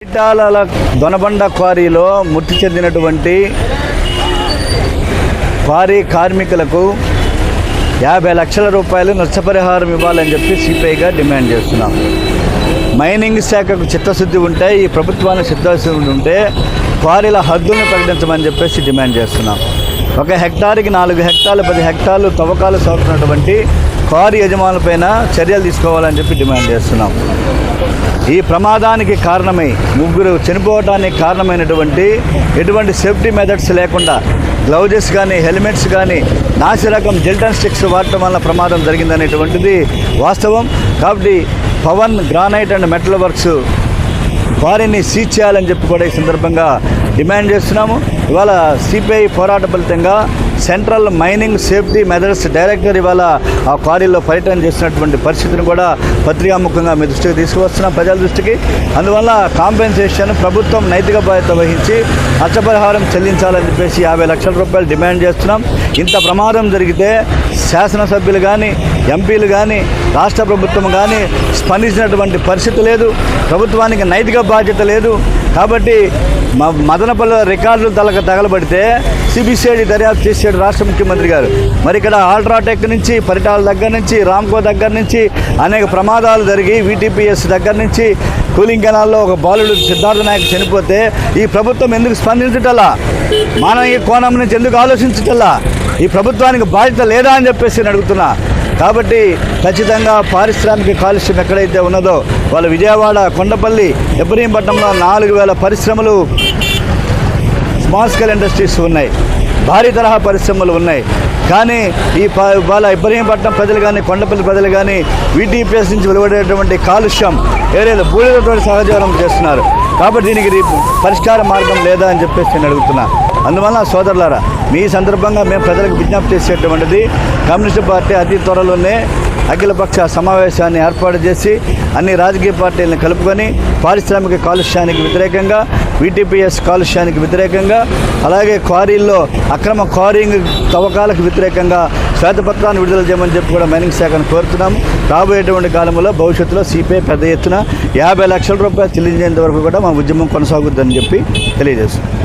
ఇటాల దొనబండ క్వారీలో మృతి చెందినటువంటి క్వారీ కార్మికులకు 50 లక్షల రూపాయలు నష్టపరిహారం ఇవ్వాలని చెప్పి సిపిఐగా డిమాండ్ చేస్తున్నాం. మైనింగ్ శాఖకు చిత్తశుద్ధి ఉంటే, ఈ ప్రభుత్వానికి చిత్తశుద్ధి ఉంటే క్వారీల హద్దులను ప్రకటించమని చెప్పేసి డిమాండ్ చేస్తున్నాం. 1 హెక్టార్కి 4 హెక్టార్లు 10 హెక్టార్లు తవ్వకాలు సాగుతున్నటువంటి క్వారీ యజమానులపైన చర్యలు తీసుకోవాలని చెప్పి డిమాండ్ చేస్తున్నాం. ఈ ప్రమాదానికి కారణమై 3 చనిపోవడానికి కారణమైనటువంటి ఎటువంటి సేఫ్టీ మెథడ్స్ లేకుండా గ్లౌజెస్ కానీ హెల్మెట్స్ కానీ నాసిరకం జెల్టన్ స్టిక్స్ వాడటం వల్ల ప్రమాదం జరిగిందనేటువంటిది వాస్తవం. కాబట్టి Pawan granite and metal works వారిని సీజ్ చేయాలని చెప్పి కూడా ఈ సందర్భంగా డిమాండ్ చేస్తున్నాము. ఇవాళ సిపిఐ పోరాట ఫలితంగా central mining safety methods director ఇవాళ ఆ క్వారీలో పర్యటన చేసినటువంటి పరిస్థితిని కూడా పత్రికాముఖంగా మీ దృష్టికి తీసుకువస్తున్నాం, ప్రజల దృష్టికి. అందువల్ల కాంపెన్సేషన్ ప్రభుత్వం నైతిక బాధ్యత వహించి నష్టపరిహారం చెల్లించాలని చెప్పేసి 50 లక్షల రూపాయలు డిమాండ్ చేస్తున్నాం. ఇంత ప్రమాదం జరిగితే శాసనసభ్యులు కానీ ఎంపీలు కానీ రాష్ట్ర ప్రభుత్వం కానీ స్పందించినటువంటి పరిస్థితి లేదు. ప్రభుత్వానికి నైతిక బాధ్యత లేదు. కాబట్టి మదనపల్లి రికార్డులు తగలబడితే సిబిసిఐడి దర్యాప్తు చేసాడు రాష్ట్ర ముఖ్యమంత్రి గారు. మరి ఇక్కడ ఆల్ట్రాటెక్ నుంచి పరిటాల దగ్గర నుంచి రామ్కో దగ్గర నుంచి అనేక ప్రమాదాలు జరిగి వీటీపీఎస్ దగ్గర నుంచి కూలింగ్ కెనాల్లో ఒక బాలుడు సిద్ధార్థ నాయక్ చనిపోతే ఈ ప్రభుత్వం ఎందుకు స్పందించటల్లా? మానవీయ కోణం నుంచి ఎందుకు ఆలోచించటల్లా? ఈ ప్రభుత్వానికి బాధ్యత లేదా అని చెప్పేసి నేను అడుగుతున్నా. కాబట్టి ఖచ్చితంగా పారిశ్రామిక కాలుష్యం ఎక్కడైతే ఉన్నదో వాళ్ళ విజయవాడ, కొండపల్లి, ఇబ్రహీంపట్నంలో 4000 పరిశ్రమలు, స్మాల్ స్కేల్ ఇండస్ట్రీస్ ఉన్నాయి, భారీ తరహా పరిశ్రమలు ఉన్నాయి. కానీ వాళ్ళ ఇబ్రహీంపట్నం ప్రజలు కానీ కొండపల్లి ప్రజలు కానీ వీటీపీఎస్ నుంచి వెలువడేటువంటి కాలుష్యం ఏరియాలో బూడిదతో సహజీవనం చేస్తున్నారు. కాబట్టి దీనికి పరిష్కార మార్గం లేదా అని చెప్పేసి నేను అడుగుతున్నా. అందువల్ల సోదరులారా, మీ సందర్భంగా మేము ప్రజలకు విజ్ఞప్తి చేసేటువంటిది, కమ్యూనిస్టు పార్టీ అతి త్వరలోనే అఖిలపక్ష సమావేశాన్ని ఏర్పాటు చేసి అన్ని రాజకీయ పార్టీలను కలుపుకొని పారిశ్రామిక కాలుష్యానికి వ్యతిరేకంగా, వీటీపీఎస్ కాలుష్యానికి వ్యతిరేకంగా, అలాగే క్వారీల్లో అక్రమ క్వారీంగ్ తవ్వకాలకు వ్యతిరేకంగా శ్వేతపత్రాన్ని విడుదల చేయమని చెప్పి కూడా మైనింగ్ శాఖను కోరుతున్నాము. రాబోయేటువంటి కాలంలో భవిష్యత్తులో సిపిఐ పెద్ద ఎత్తున 50 లక్షల రూపాయలు చెల్లించేంత వరకు కూడా మా ఉద్యమం కొనసాగుద్దని చెప్పి తెలియజేస్తున్నాం.